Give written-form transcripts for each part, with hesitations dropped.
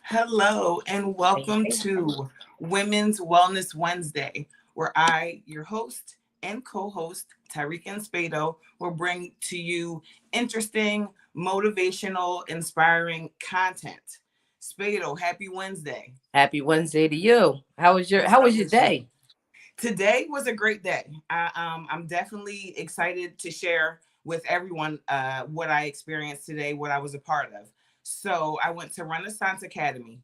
Hello and welcome to Women's Wellness Wednesday, where I, your host and co-host, Tireca Spado, will bring to you interesting, motivational, inspiring content. Spado, happy Wednesday. Happy Wednesday to you. How was your day? Today was a great day. I'm definitely excited to share with everyone what I experienced today, what I was a part of. So I went to Renaissance Academy.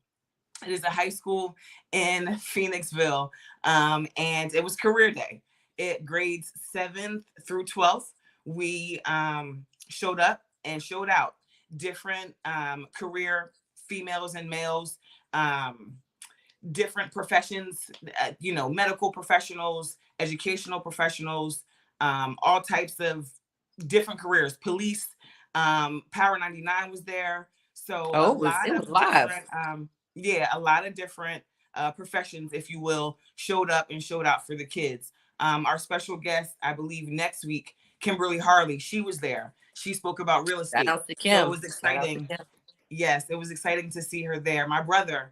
It is a high school in Phoenixville, and it was career day. It grades 7th through 12th. We showed up and showed out different career females and males, different professions, medical professionals, educational professionals, all types of different careers. Police, Power 99 was there. So a lot of different, a lot of different professions, if you will, showed up and showed out for the kids. Our special guest, I believe next week, Kimberly Harley, she was there. She spoke about real estate. Shout out to Kim. So it was exciting. Yes, it was exciting to see her there. My brother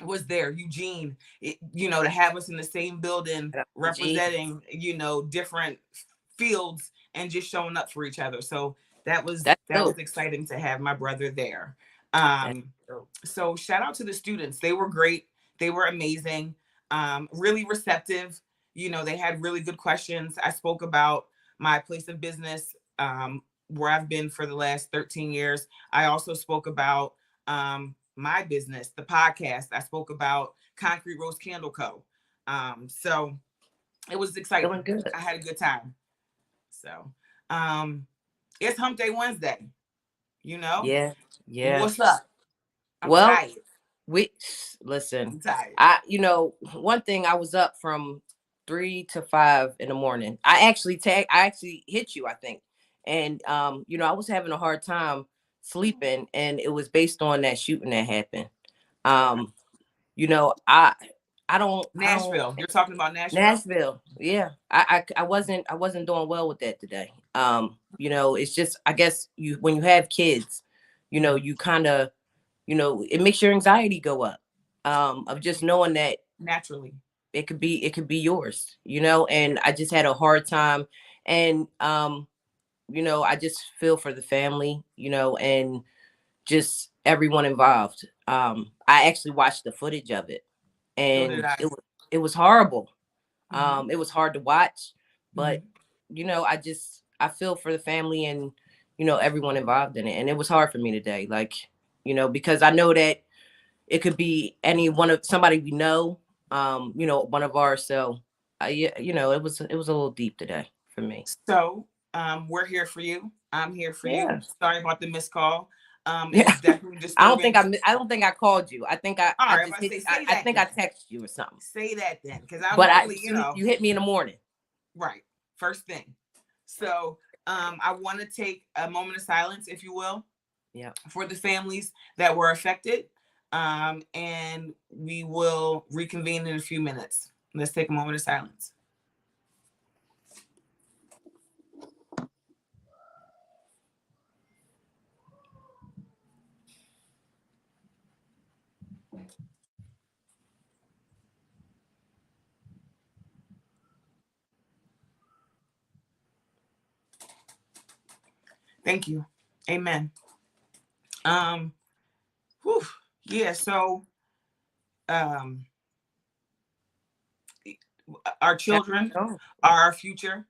was there, Eugene, to have us in the same building representing, different fields and just showing up for each other. So that was exciting to have my brother there. So shout out to the students. They were great. They were amazing. Really receptive. They had really good questions. I spoke about my place of business, where I've been for the last 13 years. I also spoke about my business, the podcast. I spoke about Concrete Rose Candle Co. So it was exciting. I had a good time. So it's Hump Day Wednesday. Yeah. What's up? I'm tired. Listen. I'm tired. One thing, I was up from 3 to 5 in the morning. I actually hit you, I think. And I was having a hard time sleeping, and it was based on that shooting that happened. I don't Nashville. You're talking about Nashville? Nashville. Yeah. I wasn't doing well with that today. It's just, I guess when you have kids, you kind of, it makes your anxiety go up. Of just knowing that naturally it could be yours, and I just had a hard time. And I just feel for the family, and just everyone involved. I actually watched the footage of it, and it was horrible. It was hard to watch, but I feel for the family and everyone involved in it. And it was hard for me today, because I know that it could be somebody we know, one of ours. So it was a little deep today for me. So we're here for you. I'm here for you. Sorry about the missed call. It's definitely disturbing. I don't think I called you. I think I texted you or something. Say that then, because you hit me in the morning. Right, first thing. So I want to take a moment of silence, if you will, for the families that were affected, and we will reconvene in a few minutes. Let's take a moment of silence. Thank you. Amen. Yeah, so our children are our future.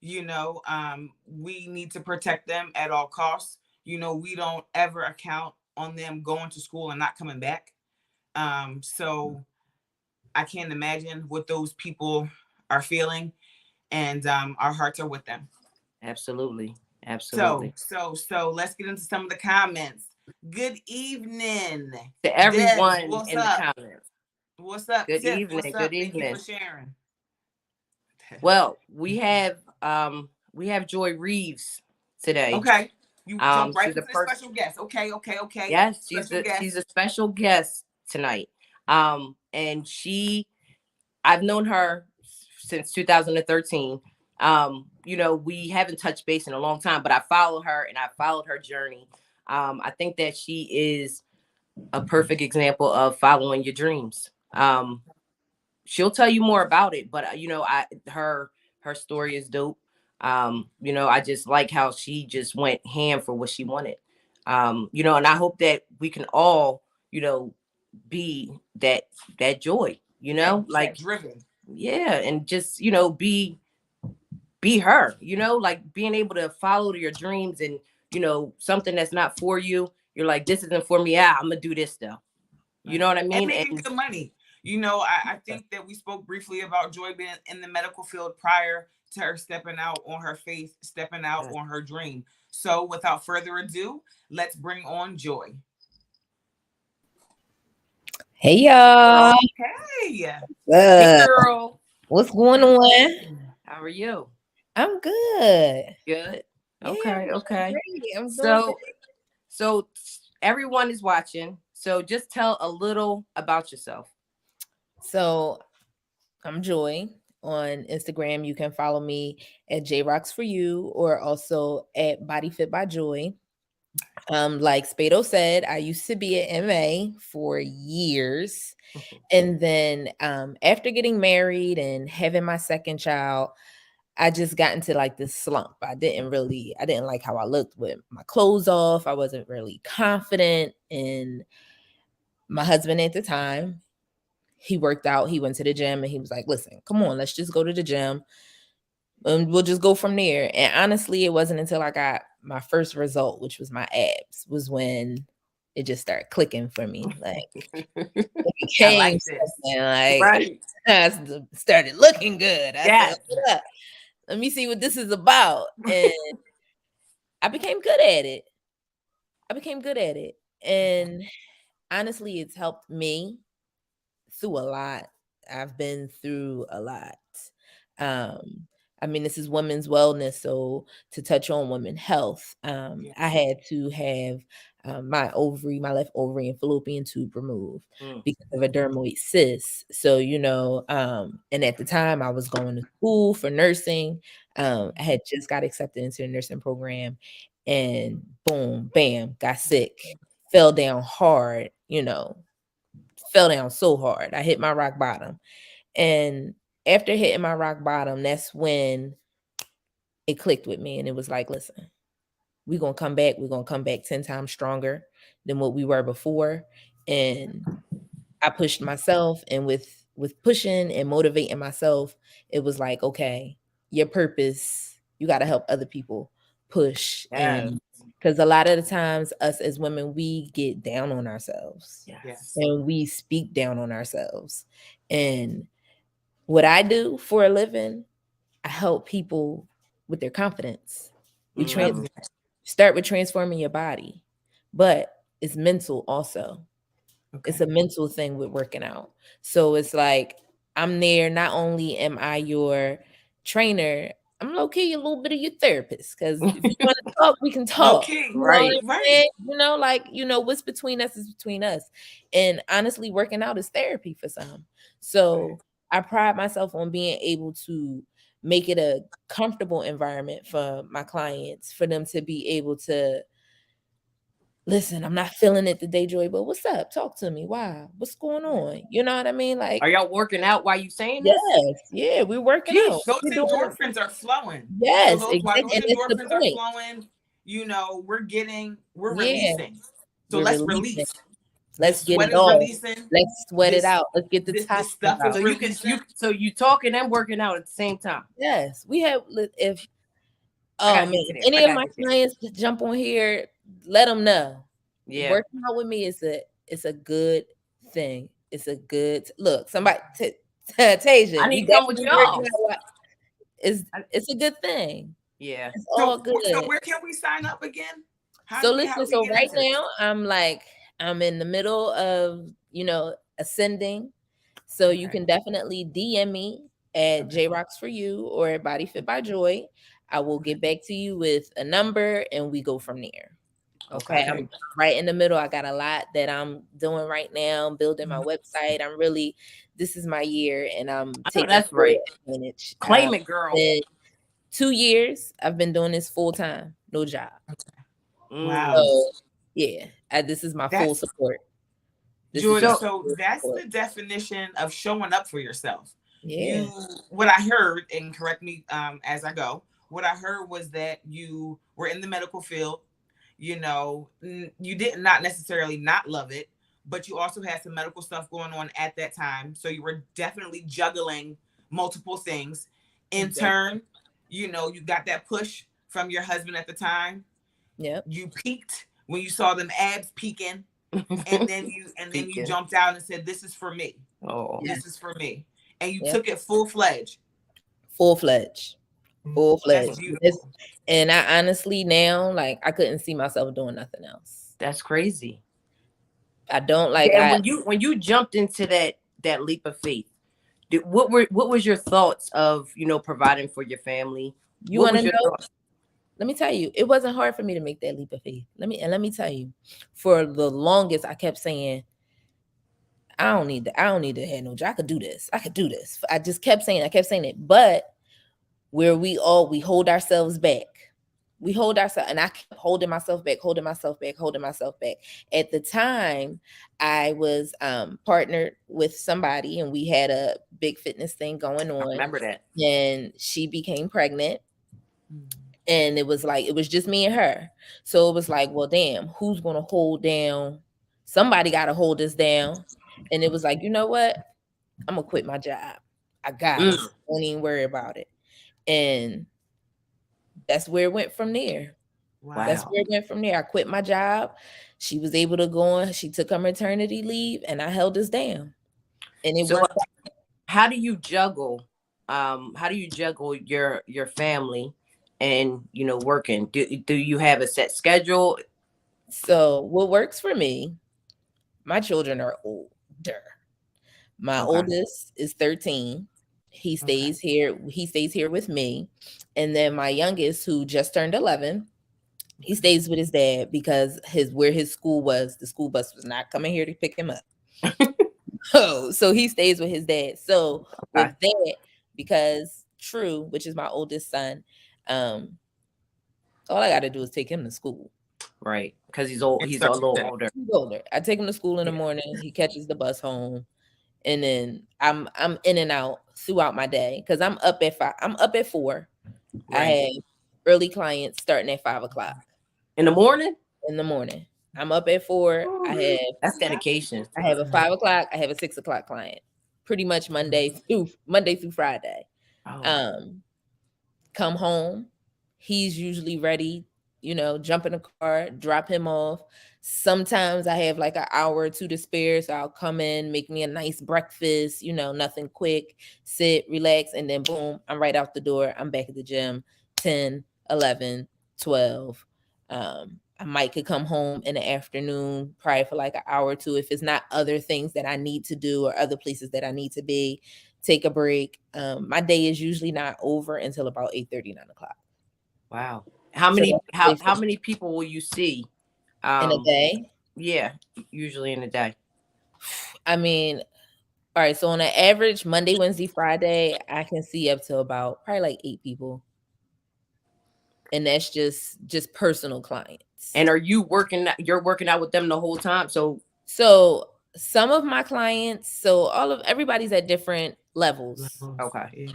We need to protect them at all costs. We don't ever account on them going to school and not coming back. So I can't imagine what those people are feeling, and our hearts are with them. Absolutely. Absolutely. So let's get into some of the comments. Good evening. To Des, everyone what's in the up? comments, What's up, good Tiff? What's evening. Good up? Thank you for evening. sharing. Well, we have Joi Reeves today. Okay. You jump right She's a into the person. special guest. Okay. Yes, Special she's guest. a special guest tonight. And I've known her since 2013. We haven't touched base in a long time, but I follow her and I followed her journey. I think that she is a perfect example of following your dreams. She'll tell you more about it, but her story is dope. I just like how she just went ham for what she wanted. And I hope that we can all, be that joy, That like, driven. yeah, and just, be her, like being able to follow your dreams and, something that's not for you. You're like, this isn't for me. I'm gonna do this though. You Right. know what I And mean? making And good money. I think that we spoke briefly about Joy being in the medical field prior to her stepping out on her faith, stepping out on her dream. So without further ado, let's bring on Joy. Hey y'all, Okay. hey uh, girl, what's going on? how are you? I'm good. Good. Yeah, I'm Okay, doing okay. great. I'm doing So great. so everyone is watching. So just tell a little about yourself. So I'm Joy on Instagram. You can follow me at JRocks for you or also at Body Fit by Joy. Like Spado said, I used to be an MA for years. And then after getting married and having my second child, I just got into like this slump. I didn't like how I looked with my clothes off. I wasn't really confident. And my husband at the time, he worked out, he went to the gym and he was like, listen, come on, let's just go to the gym and we'll just go from there. And honestly, it wasn't until I got my first result, which was my abs, was when it just started clicking for me. Like it I became like this. something like Right. I started looking good. I said, Yes. hold up, let me see what this is about. And I became good at it. I became good at it. And honestly, it's helped me through a lot. I've been through a lot. Um, I mean, this is women's wellness, so to touch on women health, Yeah. I had to have my left ovary and fallopian tube removed Mm. because of a dermoid cyst. So, and at the time I was going to school for nursing. I had just got accepted into the nursing program and boom, bam, got sick, fell down hard, fell down so hard. I hit my rock bottom. And after hitting my rock bottom, that's when it clicked with me. And it was like, listen, we're going to come back. We're going to come back 10 times stronger than what we were before. And I pushed myself. And with pushing and motivating myself, it was like, okay, your purpose, you got to help other people push. Yes. And because a lot of the times, us as women, we get down on ourselves Yes. and we speak down on ourselves. And what I do for a living, I help people with their confidence. We Mm. start with transforming your body, but it's mental also. It's Okay. a mental thing with working out. So it's like I'm there. Not only am I your trainer, I'm low key a little bit of your therapist. Because if you want to talk, we can Low talk. key. You know what Right. I'm Right. saying? What's between us is between us. And honestly, working out is therapy for some. So I pride myself on being able to make it a comfortable environment for my clients, for them to be able to listen, I'm not feeling it today, Joy, but what's up? Talk to me. Why? What's going on? You know what I mean? Like, Are y'all working out while you saying this? yes, yeah, we're working out. Jeez. Those We're doing endorphins are flowing. So yes, those while exactly. those And it's the endorphins are point. flowing, we're Yeah, releasing. So we're let's releasing. release. The Let's get sweat it is off. releasing. Let's sweat it This out. Let's get the this toxins stuff out. is So releasing. you talking and working out at the same time. Yes, we have. If I oh gotta man, get to there. I any of gotta my get there. clients that jump on here, let them know. Yeah. Working out with me is a good thing. It's a good look. Somebody, I Tasia, need we to come with definitely working y'all. out. It's a good thing. Yeah. It's all good. So where can we sign up again? So How listen, do we so get right into this? now I'm in the middle of, ascending. So you Okay. can definitely DM me at Okay. J Rocks for You or at Body Fit by Joy. I will get back to you with a number and we go from there. Okay. Okay. I'm right in the middle. I got a lot that I'm doing right now, building my website. This is my year and I'm I know taking that's full right. advantage. Claim it, girl. Been 2 years, I've been doing this full time, no job. Wow. So yeah, this is my full That's support. This is Joy. my So So full that's support. the definition of showing up for yourself. Yeah. What I heard, and correct me as I go, what I heard was that you were in the medical field. You did not necessarily not love it, but you also had some medical stuff going on at that time. So you were definitely juggling multiple things. In Exactly. turn, you got that push from your husband at the time. Yep. You peaked when you saw them abs peaking, and then you Speaking. jumped out and said, "This is for me. Oh, Yeah. This is for me," and you Yep. took it full fledged. Full fledged. Full That's fledged. beautiful. And I honestly now, like, I couldn't see myself doing nothing else. that's crazy. I don't like And when you jumped into that leap of faith, what was your thoughts of providing for your family? you What want was to your know? thoughts? Let me tell you, it wasn't hard for me to make that leap of faith. Let me tell you, for the longest I kept saying, I don't need to have no job. I could do this. I could do this. I just kept saying, it. But where we hold ourselves back. We hold ourselves, and I kept holding myself back. At the time, I was partnered with somebody, and we had a big fitness thing going I on. remember that. And she became pregnant, and it was just me and her. So it was like, well, damn, who's gonna hold down? Somebody got to hold us down. And it was like, you know what? I'm gonna quit my job. I got it. Don't even worry about it. And that's where it went from there. That's Wow. where it went from there. I quit my job. She was able to go on. She took her maternity leave, and I held us down. And it So worked. how do you juggle? How do you juggle your family and working? Do you have a set schedule? So what works for me? My children are older. My Okay. oldest is 13. He Okay. stays here. He stays here with me. And then my youngest, who just turned 11, he stays with his dad because where his school was, the school bus was not coming here to pick him up. So he stays with his dad. So Okay. with that, because True, which is my oldest son, all I got to do is take him to school. Right, because he's old. And He's a start little that. older. He's older. I take him to school in the Yeah. morning. He catches the bus home, and then I'm in and out throughout my day because I'm up at 5. I'm up at 4. I Right. have early clients starting at 5 o'clock In the morning. in the morning. I'm up at 4. That's dedication. I have a 5 o'clock. I have a 6 o'clock client. Pretty much Monday through Friday. Oh. Come home. He's usually ready, jump in the car, drop him off. Sometimes I have like an hour or two to spare. So I'll come in, make me a nice breakfast, nothing quick, sit, relax, and then boom, I'm right out the door. I'm back at the gym, 10, 11, 12. I might could come home in the afternoon, probably for like an hour or two. If it's not other things that I need to do or other places that I need to be, take a break. My day is usually not over until about 8:30, 9 o'clock. Wow. How So many that's how many people will you see? in a day. Yeah, usually in a day. I mean, all right. So on an average, Monday, Wednesday, Friday, I can see up to about probably like 8 people, and that's just personal clients. And are you working? You're working out with them the whole time. So some of my clients, everybody's at different levels. okay. Yeah.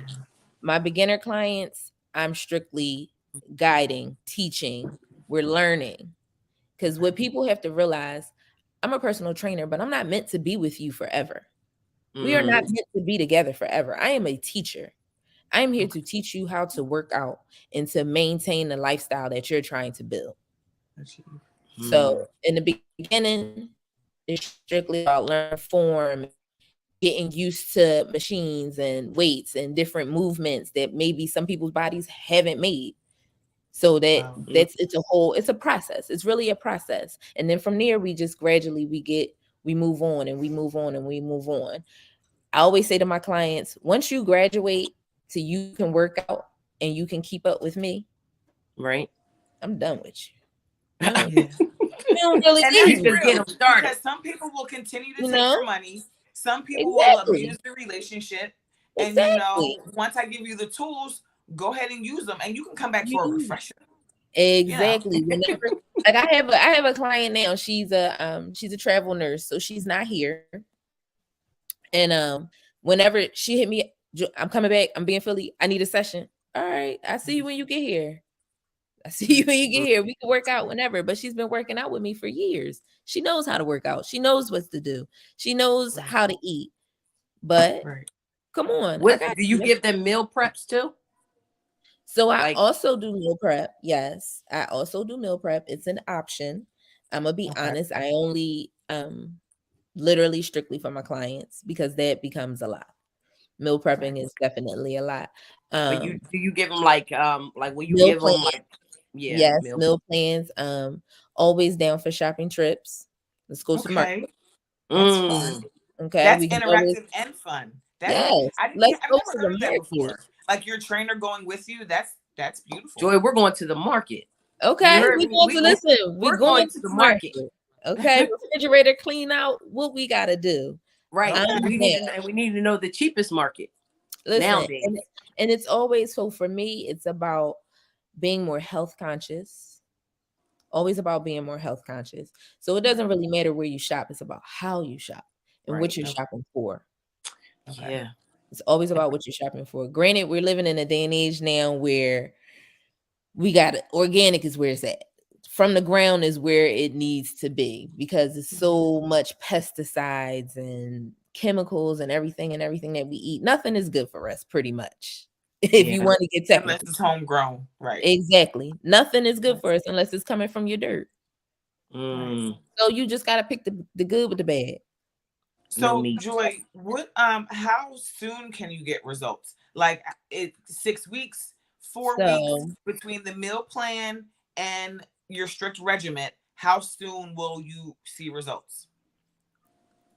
My beginner clients, I'm strictly guiding, teaching. We're learning. Because what people have to realize, I'm a personal trainer, but I'm not meant to be with you forever. We are not meant to be together forever. I am a teacher. I am here to teach you how to work out and to maintain the lifestyle that you're trying to build. So in the beginning, it's strictly about learning form, getting used to machines and weights and different movements that maybe some people's bodies haven't made. So Wow. it's a process. It's really a process. And then from there, we just gradually we move on and we move on and we move on. I always say to my clients, once you graduate so you can work out and you can keep up with me, Right. I'm done with you. You don't, Yeah. you don't really And need that's You me. just get real them started. because some people will continue to You take know? your money. Some people will Exactly. abuse the relationship. And, Exactly. once I give you the tools, go ahead and use them. And you can come back for a You refresher, you know. exactly. Whenever like I have a client now. She's a travel nurse, so she's not here. And whenever she hit me, I'm coming back. I'm being Philly. I need a session. All right, I see you when you get here. I see you when you get here. We can work out whenever. But she's been working out with me for years. She knows how to work out. She knows what to do. She knows how to eat. But Right. come on, I What got do you you. give them meal preps too? So I Like, also do meal prep. Yes, I also do meal prep. It's an option. I'm gonna be Okay. honest. I only literally strictly for my clients because that becomes a lot. Meal Okay. prepping is definitely a lot. but do you give them like will you Meal give them plans, like yeah yes, meal? meal plans. Always down for shopping trips. Let's go to the market. Okay. That's fun. Mm, Okay, That's we can always interactive and fun. yes. I've Let's go never to heard the of that market. before. Like your trainer going with you. That's beautiful. Joy, we're going to the market. You Okay, heard we me. going to listen. We We're going going to to the the market. market. Okay, refrigerator clean out. What we gotta do? Right. Okay. We need to Down. and we need to know the cheapest market Listen, nowadays. and it's always so for me. It's about being more health conscious. Always about being more health conscious. So it doesn't really matter where you shop. It's about how you shop and Right. what you're Okay. shopping for. Okay. Yeah. It's always about what you're shopping for. Granted, we're living in a day and age now where we got organic is where it's at. From the ground is where it needs to be because it's so much pesticides and chemicals and everything that we eat. Nothing is good for us, pretty much. If you Yeah. want to get Unless technical. it's homegrown. Right. Exactly. Nothing is good for us unless it's coming from your dirt. Right. Mm, So you just gotta pick the good with the bad. no So meat. Joy, what how soon can you get results? Like 6 weeks, 4 weeks So between the meal plan and your strict regimen, how soon will you see results?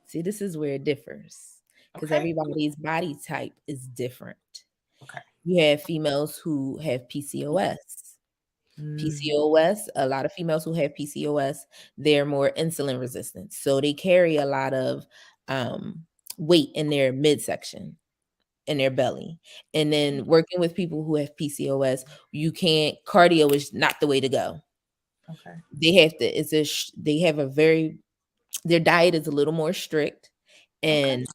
see, this is where it differs because Okay. everybody's body type is different. Okay. You have females who have PCOS. Mm, PCOS, a lot of females who have PCOS, they're more insulin resistant. So they carry a lot of weight in their midsection, in their belly. And then working with people who have PCOS, you can't, cardio is not the way to go. okay. They have to, they have a very, their diet is a little more strict Okay. and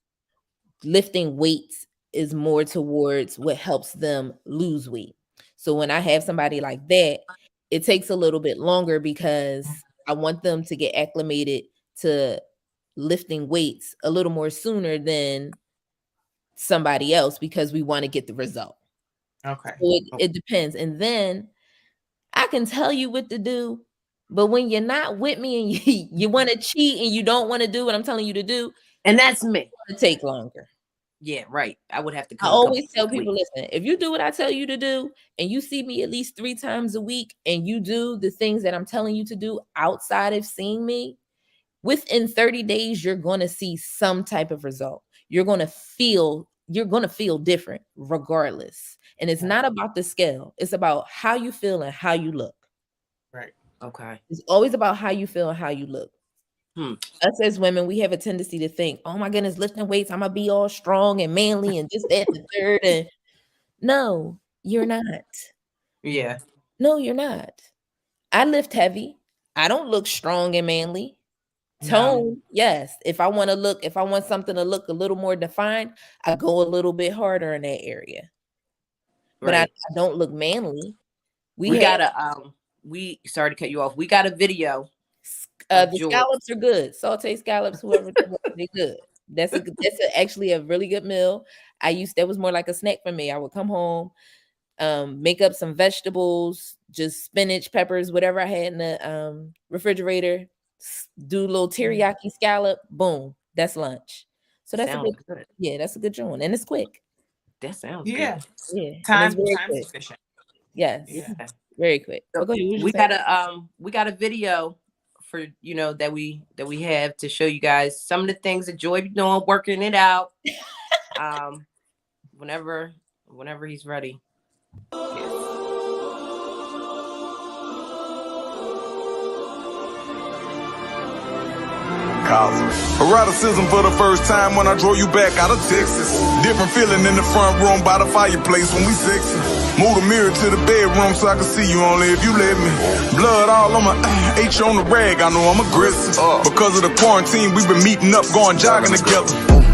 lifting weights is more towards what helps them lose weight. So when I have somebody like that, it takes a little bit longer because I want them to get acclimated to lifting weights a little more sooner than somebody else because we want to get the result. Okay. So it depends. And then I can tell you what to do, but when you're not with me and you want to cheat and you don't want to do what I'm telling you to do, And that's me. it'll take longer. Yeah, right. I would have to I come a couple always tell weeks. people, listen, if you do what I tell you to do and you see me at least 3 times a week and you do the things that I'm telling you to do outside of seeing me, within 30 days, you're going to see some type of result. You're going to feel different regardless. And it's not about the scale. It's about how you feel and how you look. Right. Okay. It's always about how you feel and how you look. Us as women, we have a tendency to think, oh my goodness, lifting weights, I'm gonna be all strong and manly and this, that, the third. And no, you're not. Yeah. No, you're not. I lift heavy. I don't look strong and manly. No. Tone, yes. If I want something to look a little more defined, I go a little bit harder in that area. But I Right. don't look manly. We Have got we sorry to cut you off. We got a video of the Joy. scallops are good. Saute scallops, whoever they good. Actually a really good meal. That was more like a snack for me. I would come home, make up some vegetables, just spinach, peppers, whatever I had in the refrigerator, do a little teriyaki scallop, boom, that's lunch. So that's a good, Sounds good. yeah, that's a good joint. And it's quick. That sounds good. Yeah. Yeah. And it's Time very time quick. sufficient. Yes. Yeah. Very quick. So Okay, we got a video for that we have to show you guys some of the things that Joy be doing, working it out. Whenever he's ready. Eroticism for the first time when I drove you back out of Texas. Different feeling in the front room by the fireplace when we sexy. Move the mirror to the bedroom so I can see you only if you let me. Blood all on my H on the rag, I know I'm aggressive. Because of the quarantine, we've been meeting up, going jogging together.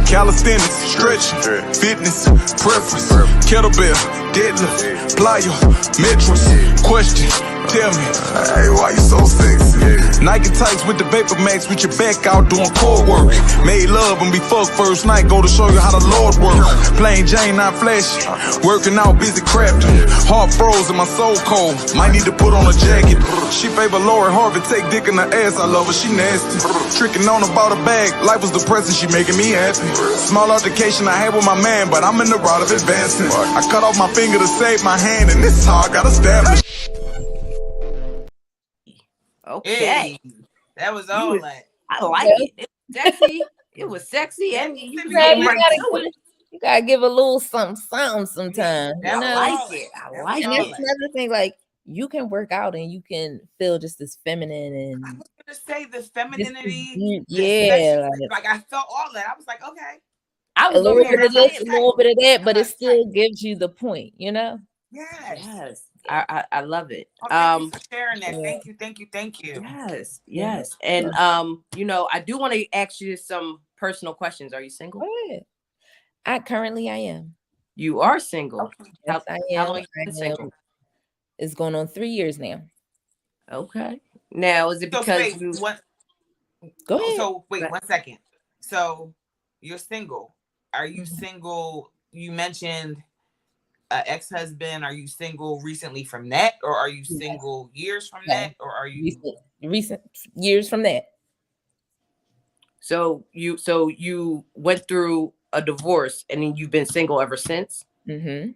Calisthenics, stretching, fitness, preference, kettlebell, deadlift, plyo, metros, question, tell me, hey, why you so sexy? Nike tights with the Vapor Max with your back out doing core work. Made love when we fucked first night, go to show you how the Lord works. Plain Jane, not flashy, working out, busy crafting. Heart froze and my soul cold, might need to put on a jacket. She favor Lori Harvey, take dick in her ass, I love her, she nasty. Tricking on about a bag, life was depressing, she making me happy. Small altercation I had with my man, but I'm in the route of advancing. I cut off my finger to save my hand, and this is how I got established. Okay. Hey, that was all that. I like it. It was sexy. It was sexy, and you gotta give a little something sometimes. I like it. I like it. That's another thing, like you can work out and you can feel just as feminine and I was gonna say the femininity. Like I felt all that. I was like, okay. I was a little bit of this, a little bit of that, but it still gives you the point, Yes. Yes. I love it. Thank you for sharing that. Thank you. Yes. And I do want to ask you some personal questions. Are you single? Currently I am. You are single. Okay. Yes, I am. How long have you been single? It's going on 3 years now. Okay. Now, is it because Go ahead. So wait 1 second. So you're single. Are you single? You mentioned ex-husband. Are you single recently from that, or are you single years from that, or are you recent years from that? So you went through a divorce and then you've been single ever since? Mm-hmm.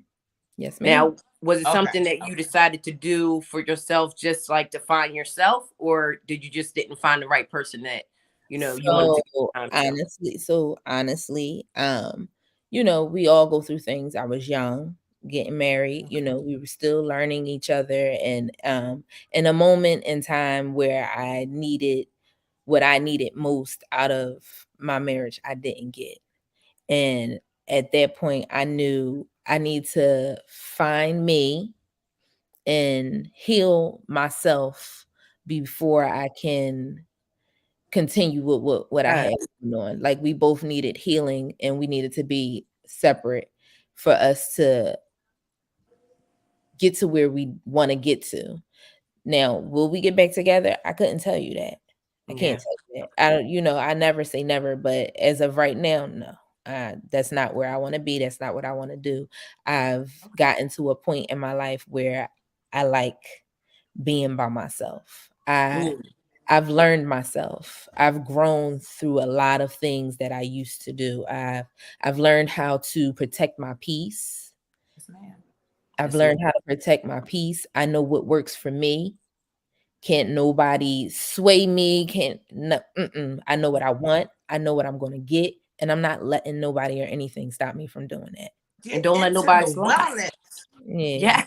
Yes, ma'am. Now, was it something that you decided to do for yourself, just like to find yourself, or did you just didn't find the right person that you wanted to? Honestly, we all go through things. I was young, getting married. We were still learning each other, and in a moment in time where I needed what I needed most out of my marriage, I didn't get. And at that point, I knew I need to find me and heal myself before I can continue with what I had going on. Like we both needed healing and we needed to be separate for us to get to where we want to get to. Now, will we get back together? I couldn't tell you that. I can't tell you that. I never say never, but as of right now, no. That's not where I want to be. That's not what I want to do. I've gotten to a point in my life where I like being by myself. I've learned myself. I've grown through a lot of things that I used to do. I've learned how to protect my peace. Yes, ma'am. I've learned how to protect my peace. I know what works for me. Can't nobody sway me. I know what I want. I know what I'm going to get. And I'm not letting nobody or anything stop me from doing that. And don't let nobody slide. Yeah.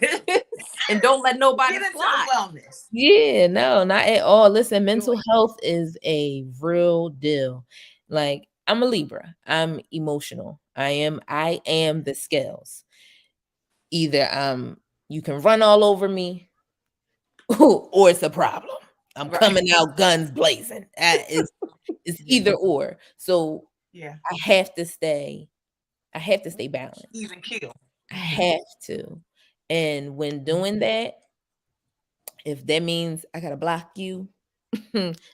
And don't let nobody slide. Wellness. Yeah, no, not at all. Listen, mental health is a real deal. Like I'm a Libra. I'm emotional. I am the scales. Either you can run all over me or it's a problem. I'm coming out guns blazing. It's either or. So yeah, I have to stay balanced. Even kill. I have to. And when doing that, if that means I gotta block you,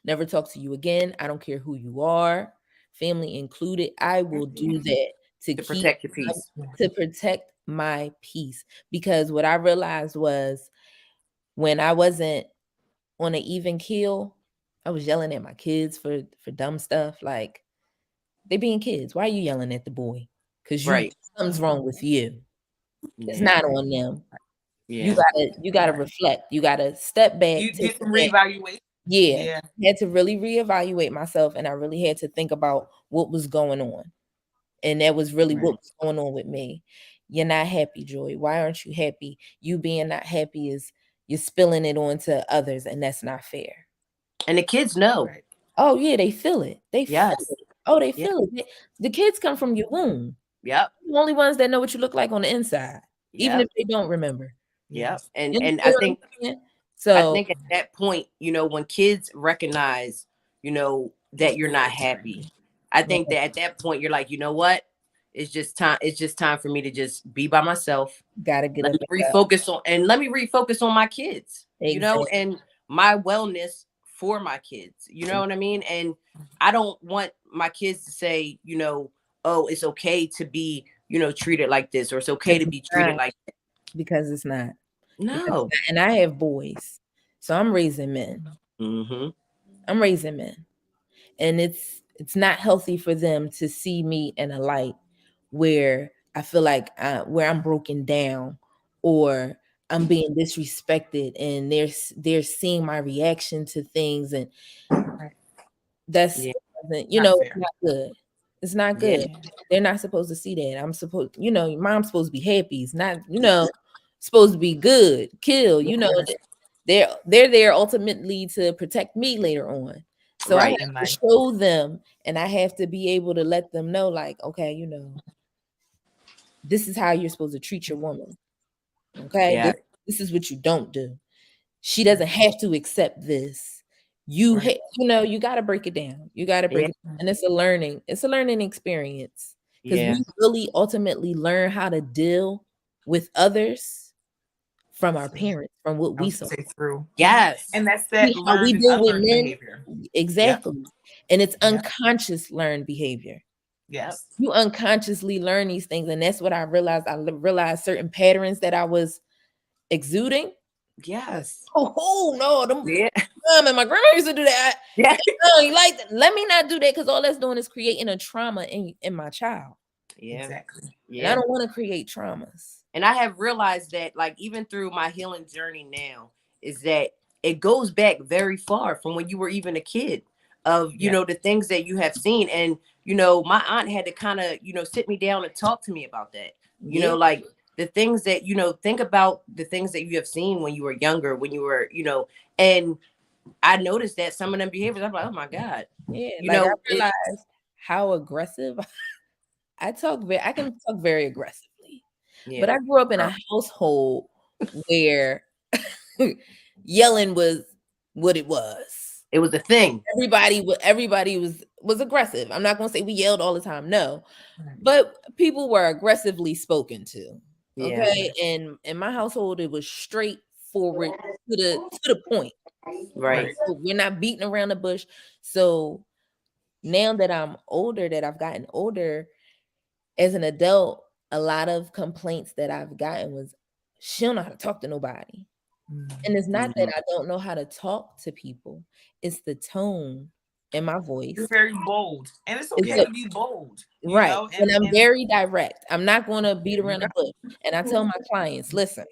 never talk to you again. I don't care who you are, family included. I will do that to protect your peace. To protect my peace. Because what I realized was when I wasn't on an even keel, I was yelling at my kids for dumb stuff. Like they being kids. Why are you yelling at the boy? Because something's wrong with you. It's not on them. You Yeah. gotta reflect. You gotta step back, You take get a some minute. reevaluation. Yeah. Yeah. Had to really reevaluate myself, and I really had to think about what was going on. And that was really what was going on with me. You're not happy, Joy. Why aren't you happy? You being not happy is you're spilling it on to others, and that's not fair. And the kids know. Right. Oh, yeah, they feel it. They Yes. feel it. Oh, they Yeah. feel it. The kids come from your womb. Yep. The only ones that know what you look like on the inside, even Yep. if they don't remember. Yep. Yes. And You and understand what I'm saying? I So think at that point, when kids recognize, that you're not happy, I think that at that point you're like, you know what? It's just time for me to just be by myself. gotta get Let up me and go. refocus on my kids, Exactly. and my wellness for my kids. You know what I mean? And I don't want my kids to say, oh, it's okay to be, treated like this, or it's okay to be treated like that. Because it's not. No. And I have boys, so I'm raising men. Mm-hmm. I'm raising men, and it's not healthy for them to see me in a light where I feel like where I'm broken down or I'm being disrespected, and they're seeing my reaction to things, and Right. that's Yeah. Not it's fair. not good. It's not Yeah. good. They're not supposed to see that. I'm supposed, your mom's supposed to be happy. It's not, supposed to be good, kill. They're there ultimately to protect me later on. So I Right. have In to life. show them, and I have to be able to let them know, like, okay, this is how you're supposed to treat your woman. Okay, Yeah. this is what you don't do. She doesn't have to accept this. Right. You got to break it down. You got to break Yeah. it down. And it's a learning experience, because Yeah. we really ultimately learn how to deal with others from our parents, from what I we was saw. gonna say through. Yes. And that's that How we learned and deal with unlearned men, behavior. exactly. And it's Yep. unconscious learned behavior. Yes. You unconsciously learn these things, and that's what I realized. I realized certain patterns that I was exuding. Yes. Oh no, Yeah. mom and my grandma used to do that. Yeah. No, you like that. Let me not do that, because all that's doing is creating a trauma in my child. Yeah. Exactly. And I Yeah. don't want to create traumas. And I have realized that, like, even through my healing journey now, is that it goes back very far from when you were even a kid, of, Yeah. the things that you have seen. And, my aunt had to kind of, sit me down and talk to me about that. Yeah. Like the things that, think about the things that you have seen when you were younger, when you were, and I noticed that some of them behaviors, I'm like, oh my God. Yeah. I It, realized how aggressive I can talk very aggressively. yeah. But I grew up in a household where yelling was what it was. It was a thing. Everybody was aggressive. I'm not going to say we yelled all the time, no, but people were aggressively spoken to. Yeah. Okay, and in my household, it was straightforward to the point. Right. So we're not beating around the bush. So now that I'm older, that I've gotten older as an adult, a lot of complaints that I've gotten was, she don't know how to talk to nobody. And it's not that I don't know how to talk to people, it's the tone in my voice. You're very bold. And it's It's okay to be bold, right. And I'm and very direct. I'm not going to beat around the bush. And I tell my clients, listen,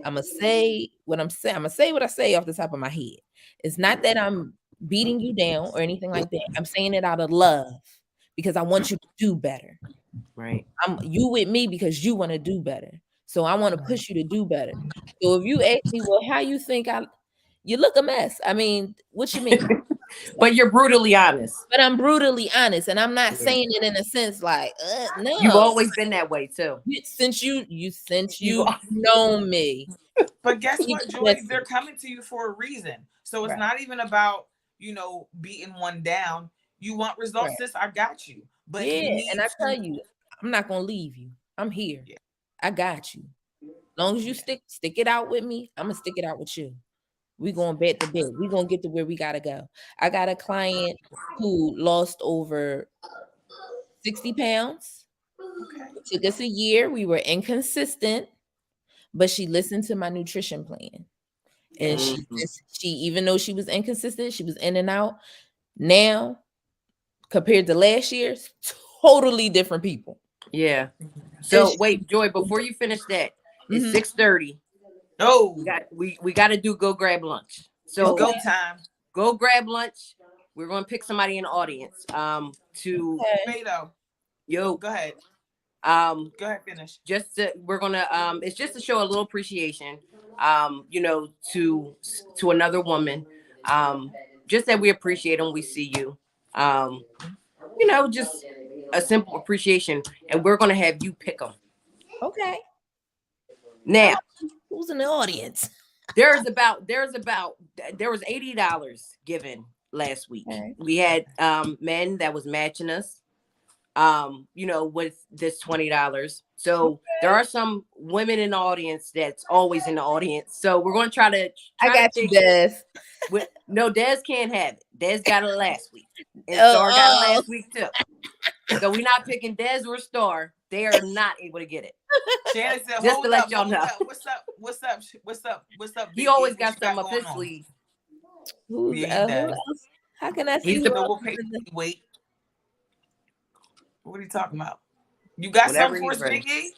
I'm gonna say what I'm saying. I'm gonna say what I say off the top of my head. It's not that I'm beating you down or anything like that. I'm saying it out of love, because I want you to do better. Right. You with me because you want to do better. So I want to push you to do better. So if you ask me, well, how you think you look a mess. I mean, what you mean? But you're brutally honest. But I'm brutally honest, and I'm not Yeah. saying it in a sense like, no. You've always been that way too. Since you've known me. But guess You what, Joy? listen. They're coming to you for a reason. So it's Right. not even about, beating one down. You want results, Right. sis? I got you. But Yeah, you need and I to. tell you, I'm not gonna leave you. I'm here. Yeah. I got you. As long as you stick it out with me, I'm gonna stick it out with you. We going bed to bed. We gonna get to where we gotta go. I got a client who lost over 60 pounds. Okay. It took us a year. We were inconsistent, but she listened to my nutrition plan. And she, even though she was inconsistent, she was in and out. Now, compared to last year's, totally different people. Yeah. So wait, Joy, before you finish that, It's 6:30. Oh, We got to do go grab lunch. So it's go time. Go grab lunch. We're going to pick somebody in the audience. Spado. Yo, go ahead. Go ahead, finish. We're gonna it's just to show a little appreciation, to another woman. Just that we appreciate them, we see you. Just a simple appreciation, and we're gonna have you pick them. Okay. Now, who's in the audience? There was $80 given last week. Okay. We had men that was matching us, with this $20. So there are some women in the audience that's always in the audience. So we're going to try to. I got you, Des. No, Des can't have it. Des got it last week. And Star got it last week too. So we're not picking Des or Star. They are not able to get it. Shannon said, just to let y'all know. What's up? He always got something up his sleeve. Who else? How can I see? Wait. What are you talking about? You got something for us, Biggie?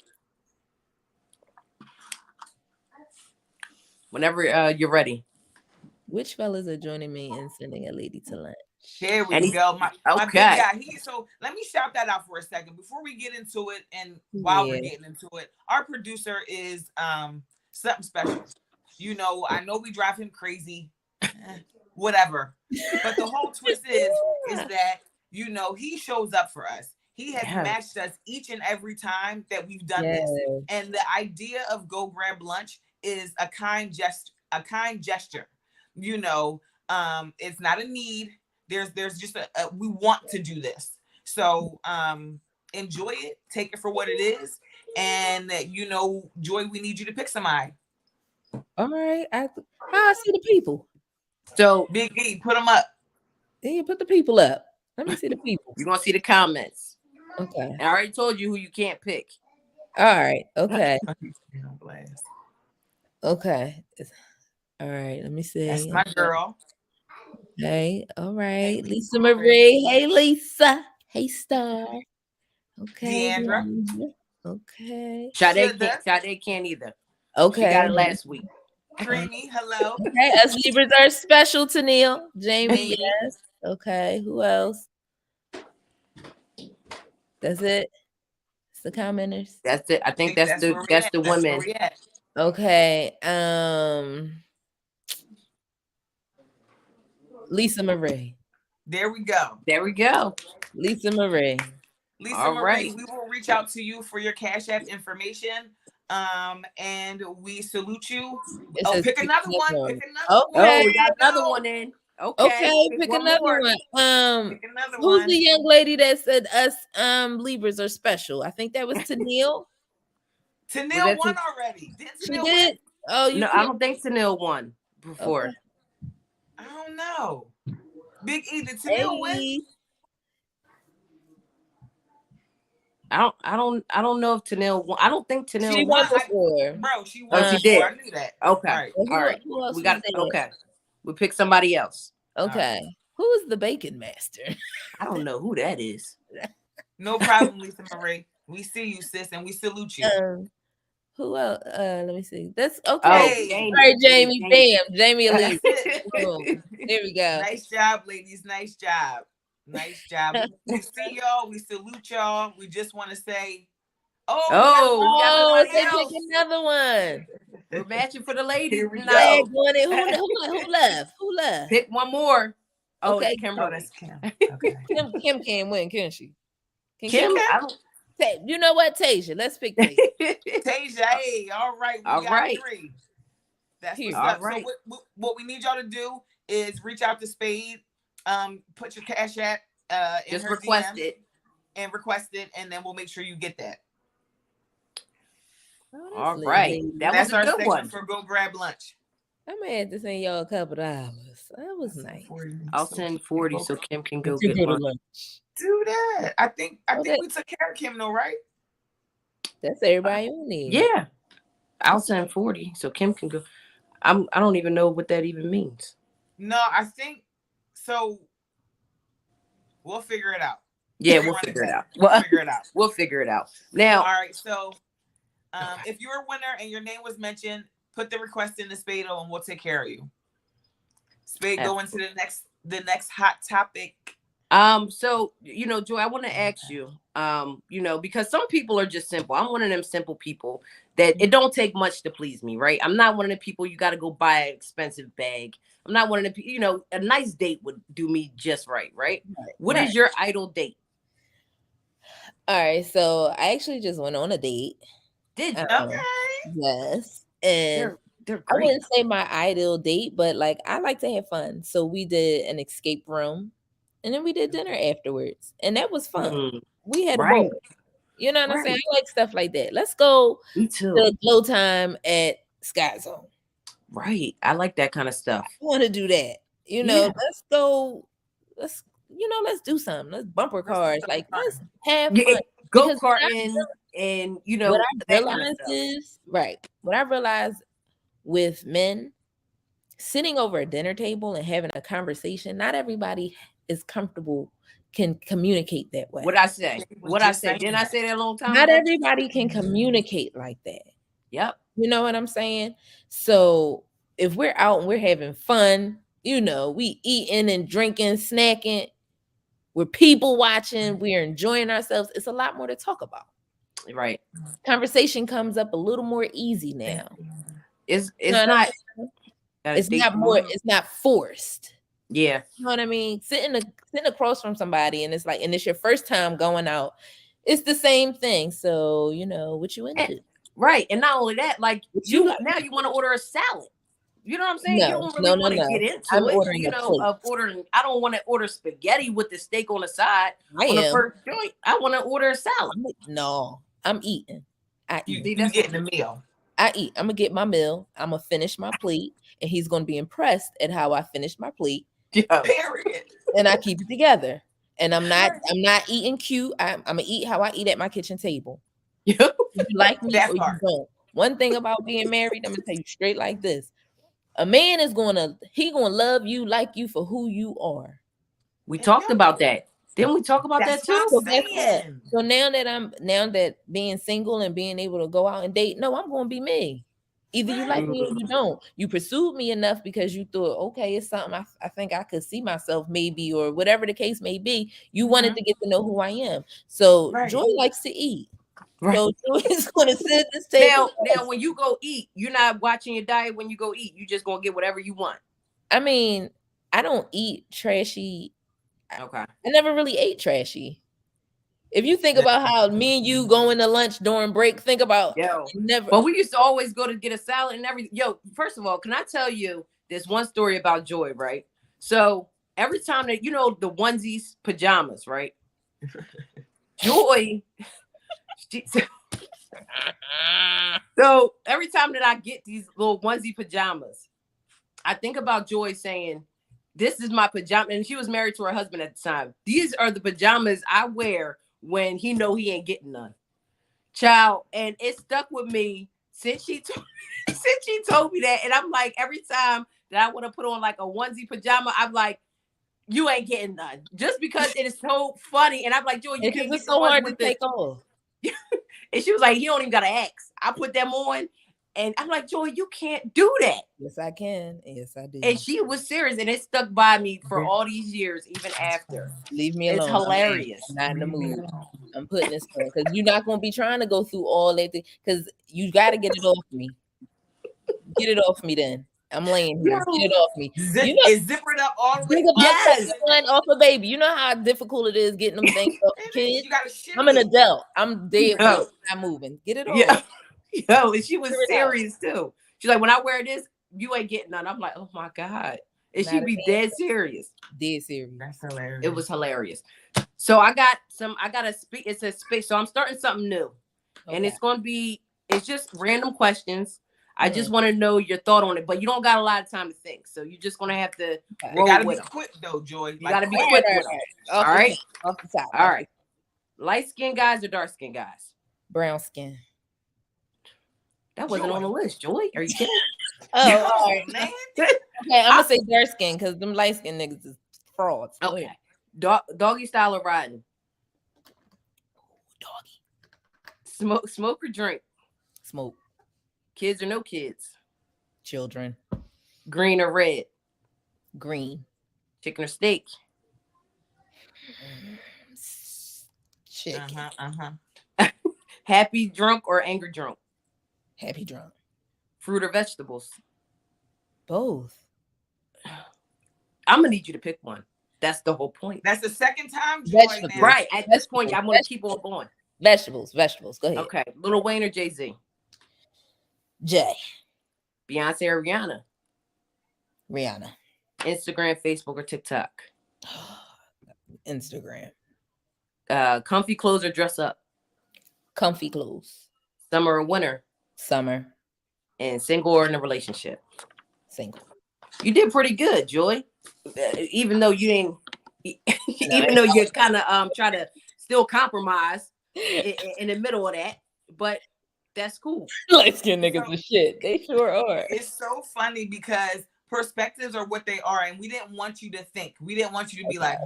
Whenever you're ready. Which fellas are joining me in sending a lady to lunch? Here we go. My big guy. So let me shout that out for a second before we get into it. And while we're getting into it, our producer is something special. I know we drive him crazy, whatever. But the whole twist is that he shows up for us. He has matched us each and every time that we've done this. And the idea of go grab lunch is a kind gesture. It's not a need. There's just we want to do this. So enjoy it, take it for what it is. And Joi, we need you to pick somebody. All right. I see the people. So Big E, put them up. Yeah, put the people up. Let me see the people. You're gonna see the comments. Okay. I already told you who you can't pick. All right. Okay. Okay. All right. Let me see. That's my girl. Hey. All right. Lisa Marie. Hey, Lisa. Hey, Star. Okay. Deandra. Okay. Sade can't either. Okay. She got it last week. Creamy. Hello. Okay. Us Libras are special to Neil. Jamie. Yes. Okay. Who else? That's it. It's the commenters. That's it. I think that's the women. Okay. Lisa Marie. There we go. Lisa Marie. Lisa Marie, we will reach out to you for your Cash App information. And we salute you. Pick another one. Pick another one. Oh, we got another one in. Okay, pick another one. Who's the young lady that said us Libras are special? I think that was Tanil. Tanil won already. She did. Oh, no, I don't think Tanil won before. Okay. I don't know. Big E, did Tanil win? I don't know if Tanil won. I don't think Tanil she won before. Bro, she won. Oh, she did. I knew that. Okay. All right. We got okay. We pick somebody else. Okay. Right. Who's the bacon master? I don't know who that is. No problem, Lisa Marie. We see you, sis, and we salute you. Who else? Let me see. That's okay. Jamie. All right, Jamie. Bam. Jamie Elise. There we go. Nice job, ladies. Nice job. Nice job. We see y'all. We salute y'all. We just want to say, they pick another one. We're matching for the ladies. No. Who left? Who left? Pick one more. Okay, Kim. Oh, that's Kim. Okay. Kim can win, can she? Kim? You know what, Tasia? Let's pick Tasia. Tasia, hey, all right. We got 3. That's what's up. Right. So what we need y'all to do is reach out to Spade. Put your Cash App in just her request DM and request it, and then we'll make sure you get that. All right, that's was a good one for go grab lunch. I may have to send y'all a couple $. That was nice. I'll send 40 so Kim can go get lunch. Do that. I think we took care of Kim though, right? That's everybody you need. Yeah, I'll send 40 so Kim can go. I don't even know what that even means. No, I think so. We'll figure it out. Yeah, we'll figure it out. We'll figure it out. Now, all right. So If you're a winner and your name was mentioned, put the request in the Spado and we'll take care of you. Spade, go into the next hot topic. So Joy, I want to ask you, because some people are just simple. I'm one of them simple people that it don't take much to please me, right? I'm not one of the people you got to go buy an expensive bag. I'm not one of the, a nice date would do me just right? What is your ideal date? All right, so I actually just went on a date. Did you? Okay. Yes, and they're I great. wouldn't say my ideal date, but like I like to have fun. So we did an escape room, and then we did dinner afterwards, and that was fun. We had a ball. You know what I'm saying? I like stuff like that. Let's go. Me too. To glow time at Sky Zone. Right. I like that kind of stuff. I want to do that. Let's go. Let's do something. Let's bumper cars. Like, let's have fun. Go karting and what I realized is what I realized with men sitting over a dinner table and having a conversation, not everybody is comfortable, can communicate that way. What I say? Didn't I say that a long time Not ago? everybody can communicate like that. Yep. You know what I'm saying? So if we're out and we're having fun, we eating and drinking, snacking, we're people watching, we're enjoying ourselves, it's a lot more to talk about. Right. Conversation comes up a little more easy now. It's not forced. Yeah. You know what I mean? Sitting across from somebody and it's your first time going out. It's the same thing. So, what you into? Right. And not only that, like you want to order a salad. You know what I'm saying? No, you don't really want to get into I'm it. Ordering I don't want to order spaghetti with the steak on the side. The first joint, I want to order a salad. I'm eating. You getting a meal. I eat. I'm gonna get my meal. I'm gonna finish my plate, and he's gonna be impressed at how I finished my plate. Period. And I keep it together. And I'm not eating cute. I'm gonna eat how I eat at my kitchen table. You like me or you don't. One thing about being married, I'm gonna tell you straight like this. A man is gonna love you, like you for who you are. We talked about that. Didn't we talk about that too? So now that being single and being able to go out and date, no, I'm gonna be me. Either you like me or you don't. You pursued me enough because you thought, okay, it's something I think I could see myself maybe, or whatever the case may be. You wanted to get to know who I am. So Joy likes to eat. Right. So Joy's going to sit at this table. Now, when you go eat, you're not watching your diet when you go eat. You just going to get whatever you want. I mean, I don't eat trashy. Okay. I never really ate trashy. If you think about how me and you going to lunch during break, think about never. But we used to always go to get a salad and everything. Yo, first of all, can I tell you this one story about Joy, right? So every time that, the onesies, pajamas, right? Joy... So every time that I get these little onesie pajamas, I think about Joy saying, this is my pajama. And she was married to her husband at the time. These are the pajamas I wear when he know he ain't getting none. Child, and it stuck with me since she told me that. And I'm like, every time that I want to put on like a onesie pajama, I'm like, you ain't getting none. Just because it is so funny. And I'm like, Joy, you can't get so hard to take off. And she was like, you don't even got to ask. I put them on. And I'm like, Joy, you can't do that. Yes, I can. Yes, I do. And she was serious. And it stuck by me for all these years, even after. Leave me alone. It's hilarious. I'm not in the mood. I'm putting this on because you're not going to be trying to go through all that because you got to get it off me. Get it off me then. I'm laying here. Get it off me. Zip it up all the way. Yes. Off a baby. You know how difficult it is getting them things off the kids. I'm an adult. I'm dead. Not moving. Get it off. Yo, and she was serious too. She's like, when I wear this, you ain't getting none. I'm like, oh my God. And she be dead serious. Dead serious. That's hilarious. It was hilarious. So it's a space. So I'm starting something new. Okay. And it's just random questions. I just want to know your thought on it, but you don't got a lot of time to think. So you're just going to have to roll gotta with be quick though, Joy. You got to be quick with them. All right? Off the top. All right. Light-skinned guys or dark-skinned guys? Brown skin. That wasn't on the list, Joy. Are you kidding? All right, man. Okay, I'm going to say dark skin because them light-skinned niggas is frauds. Okay. Doggy style or riding? Doggy. Smoke or drink? Smoke. Kids or no kids? Children. Green or red? Green. Chicken or steak? Chicken. Happy drunk or angry drunk? Happy drunk. Fruit or vegetables? Both. I'm gonna need you to pick one. That's the whole point. That's the second time, Joy. Vegetables. Now. Right. At this point, I'm gonna keep on going. Vegetables. Go ahead. Okay. Lil Wayne or Jay-Z? Jay. Beyonce or Rihanna? Rihanna. Instagram, Facebook, or TikTok? Instagram. Comfy clothes or dress up? Comfy clothes. Summer or winter? Summer. And single or in a relationship? Single. You did pretty good, Joy. Even though you didn't, even though you're kind of try to still compromise in the middle of that, but that's cool. Light-skinned niggas and shit. They sure are. It's so funny because perspectives are what they are, and we didn't want you to think. We didn't want you to be like,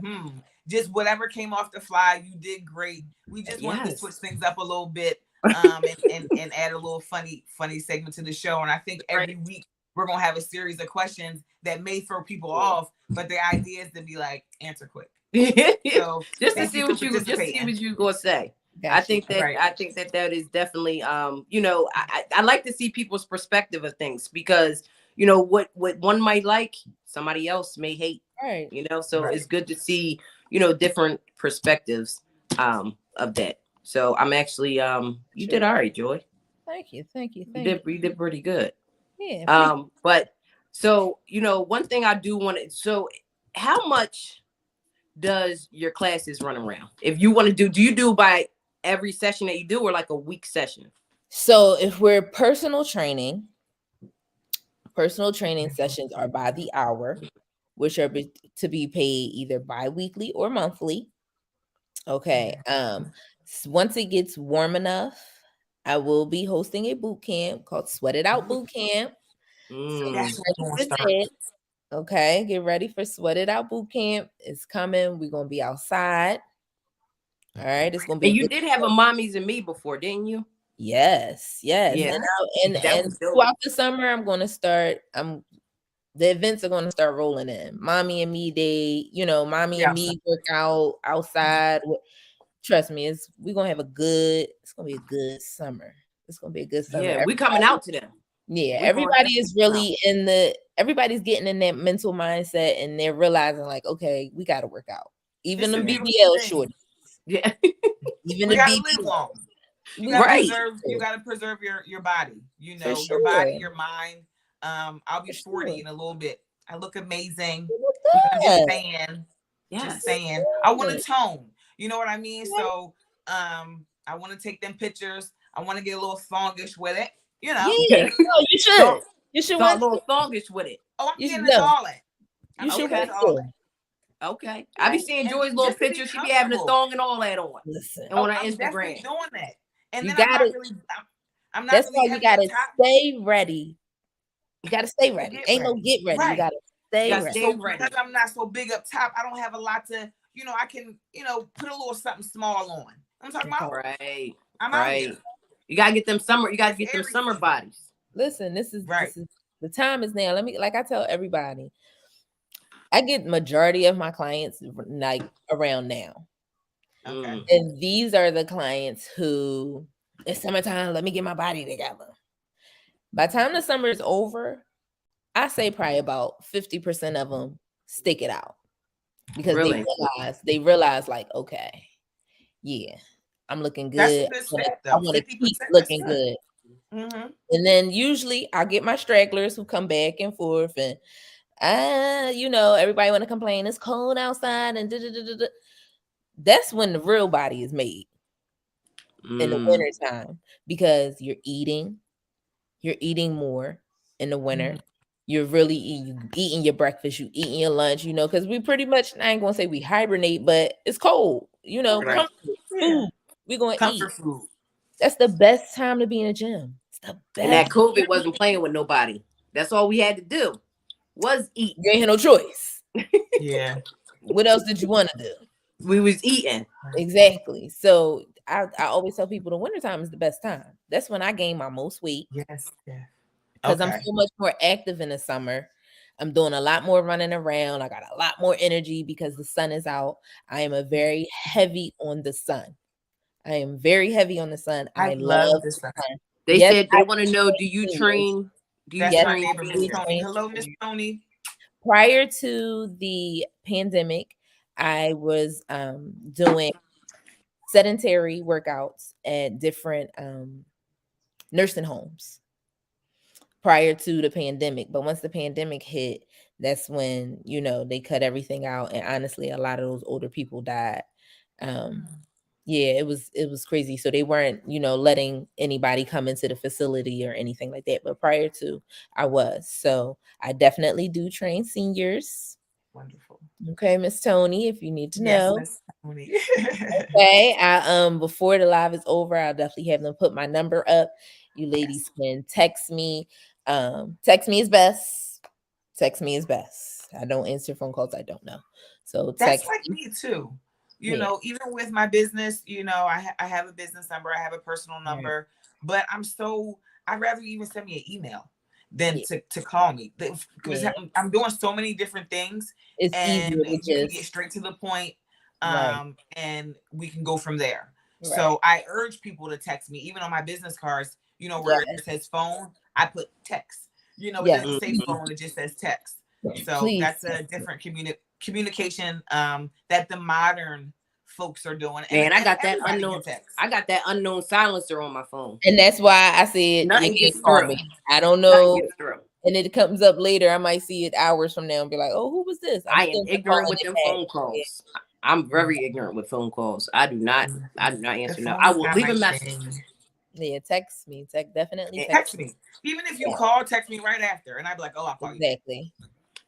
just whatever came off the fly. You did great. We just wanted to switch things up a little bit, and add a little funny segment to the show. And I think every week we're gonna have a series of questions that may throw people off, but the idea is to be like, answer quick. So just to see what you gonna say. Gotcha. I think that is definitely I like to see people's perspective of things, because what one might like, somebody else may hate. Right. So it's good to see different perspectives of that. So I'm actually you did all right, Joy. Thank you. You did pretty good. Yeah. But so one thing I do want to, so how much does your classes run around? If you want to do you do by every session that you do, or like a week session? So if we're personal training sessions are by the hour, which are to be paid either bi-weekly or monthly. Okay. Once it gets warm enough, I will be hosting a boot camp called Sweat It Out Boot Camp. Okay, get ready for Sweat It Out Boot Camp. It's coming. We're gonna be outside. All right, it's gonna be. And you did have a Mommies and Me before, didn't you? Yes. Yeah. And throughout the summer, I'm gonna start. The events are gonna start rolling in. Mommy and Me Day. Mommy and Me workout outside. Trust me, we're gonna have it's gonna be a good summer. It's gonna be a good summer. Yeah, we coming out to them. Yeah, everybody is really everybody's getting in that mental mindset, and they're realizing like, okay, we got to work out. Even the BBL shorties. Yeah. Even the BBL. You gotta preserve your body. Your body, your mind. I'll be 40 in a little bit. I look amazing. I'm just saying. I want to tone. You know what I mean? So I want to take them pictures. I want to get a little thongish with it. Yeah, you should. You should want a little thongish with it. Oh, I'm getting it all in. You should Okay. I be seeing Joy's little pictures. She be having a thong and all that on. Listen, on her I'm Instagram. Doing that. And you then gotta. I'm not that's really why you gotta stay ready. You gotta stay ready. Ain't no get ready. Right. You gotta stay ready. So because I'm not so big up top, I don't have a lot to. I can put a little something small on. I'm talking about. Right. I'm out here. You gotta get them summer. You gotta get them summer bodies. Listen, this is the time is now. Like I tell everybody, I get majority of my clients like around now. Okay. And these are the clients who it's summertime. Let me get my body together. By the time the summer is over, I say probably about 50% of them stick it out because they realize like, okay, yeah. I'm looking good. I want to keep looking good. Mm-hmm. And then usually I'll get my stragglers who come back and forth, and everybody want to complain it's cold outside and da-da-da-da-da. That's when the real body is made in the winter time, because you're eating more in the winter. You're really eating your breakfast, you eating your lunch, because we pretty much, I ain't gonna say we hibernate, but it's cold, comfort food. We're going to eat. Food. That's the best time to be in a gym. It's the best. And that COVID wasn't playing with nobody. That's all we had to do was eat. You ain't had no choice. Yeah. What else did you want to do? We was eating. Exactly. So I always tell people the wintertime is the best time. That's when I gain my most weight. Yes. Yeah. Because I'm so much more active in the summer. I'm doing a lot more running around. I got a lot more energy because the sun is out. I am a very heavy on the sun. I am very heavy on the sun. I love this. the sun. They Yes, said they want to know, do you train? Do you That's my train? neighbor, Miss Tony. train. Hello, Miss Tony. Prior to the pandemic, I was doing sedentary workouts at different nursing homes prior to the pandemic. But once the pandemic hit, that's when, you know, they cut everything out. And honestly, a lot of those older people died. Yeah, it was crazy. So they weren't, you know, letting anybody come into the facility or anything like that. But prior to, I was. So I definitely do train seniors. Wonderful. Okay, Miss Tony, if you need to know. Miss Tony. Okay. I before the live is over, I'll definitely have them put my number up. You ladies can text me. Text me is best. Text me is best. I don't answer phone calls I don't know. So text that's like me too. You Yeah. know, even with my business, you know, I have a business number, I have a personal number, but I'd rather you even send me an email than to call me, because I'm doing so many different things. It's and easier to you can just get straight to the point, Right. and we can go from there. Right. So I urge people to text me, even on my business cards, you know, where it says phone, I put text. You know, it doesn't say phone, it just says text. So Please. that's a different communication that the modern folks are doing. Man, I got that everybody unknown. can text. I got that unknown silencer on my phone. And that's why I said Nothing you gets can't call through. me. I don't Nothing know. gets through. And it comes up later. I might see it hours from now and be like, "Oh, who was this?" I am ignorant with them phone calls. I'm very ignorant with phone calls. I do not answer no. I will leave a message. Yeah, text me. Definitely text me. Even if you call, text me right after, and I'd be like, "Oh, I'll call you." Exactly.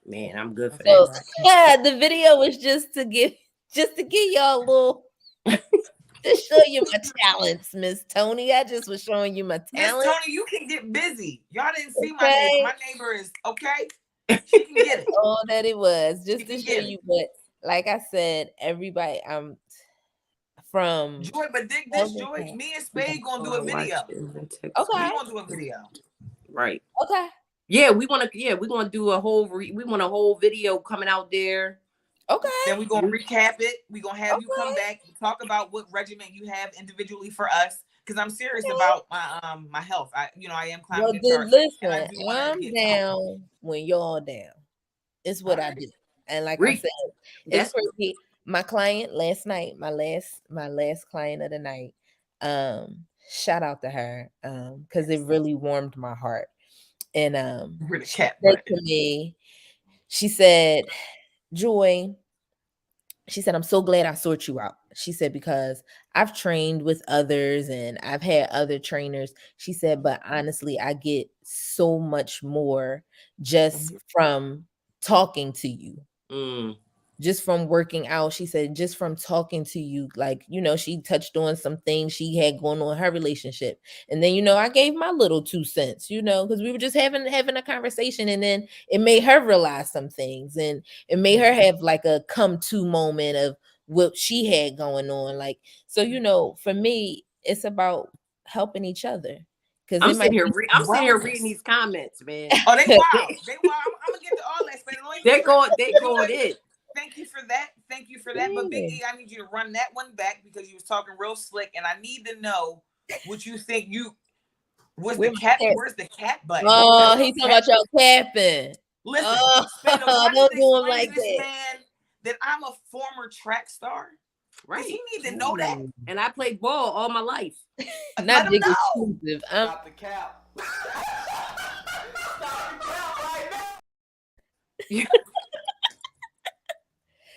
Man, I'm good for So that. yeah, the video was just to give y'all a little to show you my talents, Miss Tony. I just was showing you my talent. Miss Tony, you can get busy. Y'all didn't see my neighbor. My neighbor is okay. She can get it. All that it was, just to show you. But like I said, everybody, from Joy, but dig this, Joy. Me and Spade gonna do a video. Okay, we gonna do a video. Right. Okay. Yeah, we want to. Yeah, we want to do a whole. We want a whole video coming out there. Okay. Then we're gonna recap it. We're gonna have you come back and talk about what regimen you have individually for us. Because I'm serious about my health. I am climbing the charts. Listen, I'm down when y'all down. It's what I do. And like I said, it's crazy. My client last night, my last client of the night, shout out to her, because it really warmed my heart. And really said to me, she said, "Joy," she said, "I'm so glad I sort you out." She said, "Because I've trained with others and I've had other trainers." She said, "But honestly, I get so much more just from talking to you." Just from working out. She said, just from talking to you, like, she touched on some things she had going on in her relationship. And then, I gave my little 2 cents, because we were just having a conversation, and then it made her realize some things, and it made her have like a come to moment of what she had going on. Like, so, for me, it's about helping each other. Because I'm sitting here reading these comments, man. Oh, they wild. They wild. I'm gonna get to all that. They going in. Thank you for that. But Big E, I need you to run that one back because you was talking real slick, and I need to know what you think. Where's the cat button? Oh, he's talking about y'all capping. Listen, don't do him like that. Man, that I'm a former track star. Right. He need to know that. And I played ball all my life. Not big exclusive. Stop the cap. Stop the cap right now.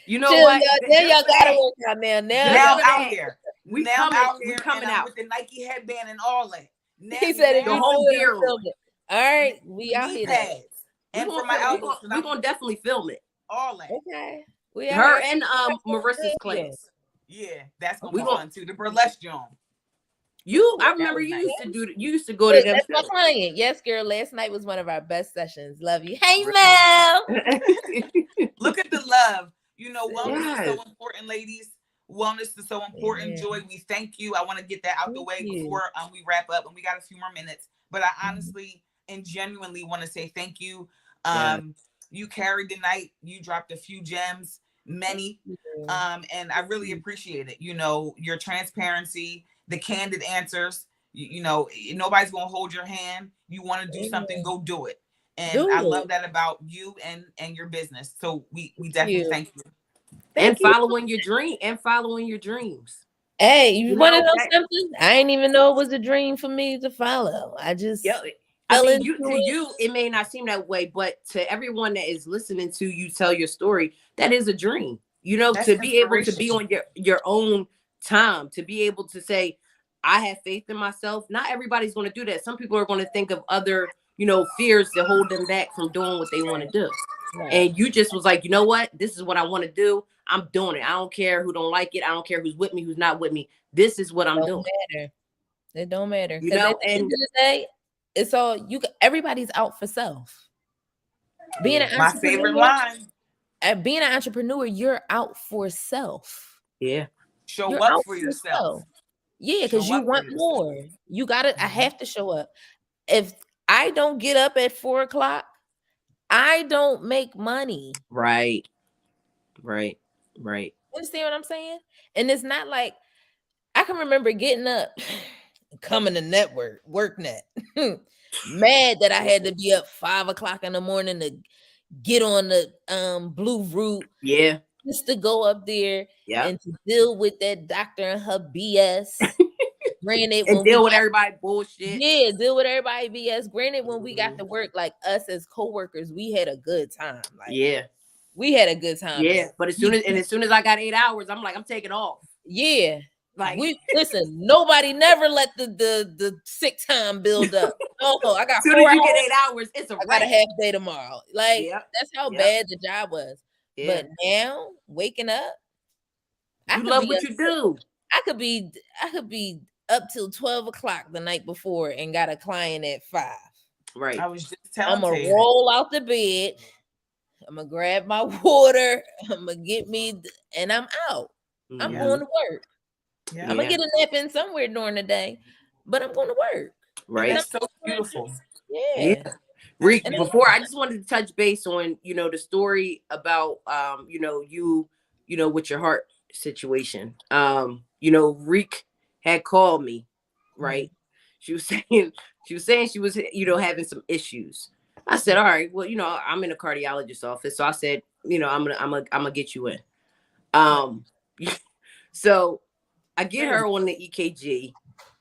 You know what? Now y'all gotta work out now. Now I'm out here. We coming out with the Nike headband and all that. Now, he said the whole gear. All right, we out here. And for my elbows, we're gonna definitely film it. All that. Okay. Her and Marissa's class. Yeah, that's gonna be fun too. The burlesque joint. I remember you used to go to them. That's my client. Yes, girl. Last night was one of our best sessions. Love you. Hey, Mel. Look at the love. Wellness is so important, ladies. Wellness is so important, Yeah. Joy. We thank you. I want to get that out the Thank way you. before we wrap up, and we got a few more minutes. But I Mhm. honestly and genuinely want to say thank you. Yeah. You carried the night. You dropped a few gems, many, you. and I really appreciate it. You know, your transparency, the candid answers. You know, nobody's gonna hold your hand. You want to do something, go do it. And Do I it. love that about you and your business. So we Thank definitely you. thank you. Thank And you. following your dream and following your dreams. Hey, you You want to know know that, something? I didn't even know it was a dream for me to follow. I just yeah. I fell mean, into you to it. you, it may not seem that way, but to everyone that is listening to you tell your story, that is a dream. You know, That's to be able to be inspiration. on your own time, to be able to say, I have faith in myself. Not everybody's going to do that. Some people are going to think of other, fears that hold them back from doing what they want to do. Right. And you just was like, you know what? This is what I want to do. I'm doing it. I don't care who don't like it. I don't care who's with me, who's not with me. This is what I'm Don't doing. matter. It don't matter. You Because at know, the end and of the day, it's all everybody's out for self. Being yeah, an My favorite entrepreneur, line. being an entrepreneur, you're out for self. yeah, Show You're up out for for yourself. self. Yeah, because Show you up for want yourself. more. You gotta, I Mhm. have to show up. If I don't get up at 4 o'clock, I don't make money. right. Understand what I'm saying? And it's not like I can remember getting up, coming to work net, mad that I had to be up 5 o'clock in the morning to get on the blue route Yeah, just to go up there yeah. and to deal with that doctor and her BS. Granted, And when we deal with got everybody bullshit. deal with everybody BS. Granted, when we got to work, like us as co-workers, we had a good time. Like Yeah, we had a good time. yeah. But as soon as I got 8 hours, I'm like, I'm taking off. Yeah. Like, We listen, nobody never let the sick time build up. Oh, I got as soon 4 as you get hours. 8 hours, it's a I got a wrap. half day tomorrow. Like Yeah, that's how yeah, bad the job was. yeah. But now waking up, I You could love be what up. you do. I could be up till 12 o'clock the night before and got a client at 5. Right. I was just I'm telling gonna Taylor. roll out the bed. I'm gonna grab my water. I'm gonna get me, and I'm out. I'm Mhm. going to work. Yeah. I'm gonna Yeah. get a nap in somewhere during the day, but I'm going to work. And Right. that's so beautiful. Yeah. Yeah. Reek, And before I just wanted to touch base on, the story about you, with your heart situation. Reek had called me, right? She was saying she was, having some issues. I said, all right, well, I'm in a cardiologist office. So I said, I'm gonna get you in. So I get her on the EKG,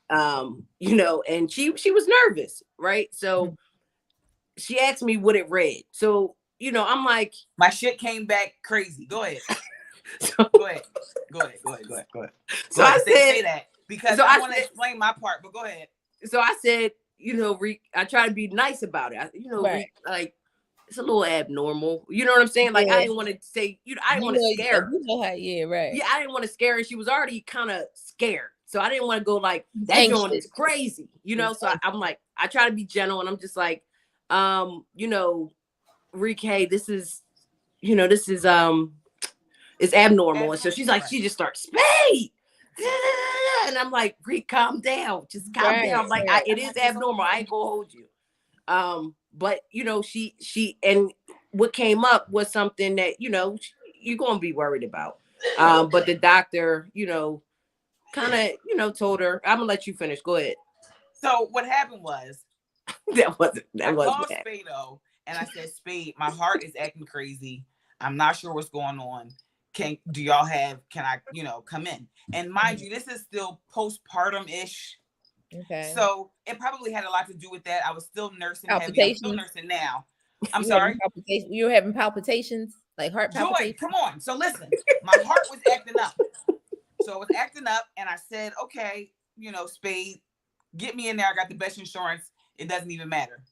and she was nervous, right? So she asked me what it read. So, I'm like, my shit came back crazy. Go ahead. So, Go ahead. So I said, say that because I want to explain my part, but go ahead. So I said, Reek, I try to be nice about it. right. Reek, like, it's a little abnormal. You know what I'm saying? Like, I didn't want to say, I didn't want to scare her. You know how, yeah, right. Yeah, I didn't want to scare her. She was already kind of scared. So I didn't want to go like, that Anxious. joint is crazy, So I'm like, I try to be gentle and I'm just like, Reek, hey, this is it's abnormal. And so she's like, she just starts, Spade. And I'm like, Reek, calm down. Just calm down. Like, it is abnormal. I ain't gonna hold you. But she and what came up was something that, you're gonna be worried about. But the doctor, kind of, told her, I'm gonna let you finish. Go ahead. So what happened was I called bad. Spado and I said, Spade, my heart is acting crazy. I'm not sure what's going on. Can I, come in? And mind you, this is still postpartum-ish. Okay. So it probably had a lot to do with that. I was still nursing heavy. I'm still nursing now. I'm sorry. You were having palpitations, like heart palpitations. Joy, come on. So listen, my heart was acting up. So it was acting up, and I said, okay, Spade, get me in there. I got the best insurance. It doesn't even matter.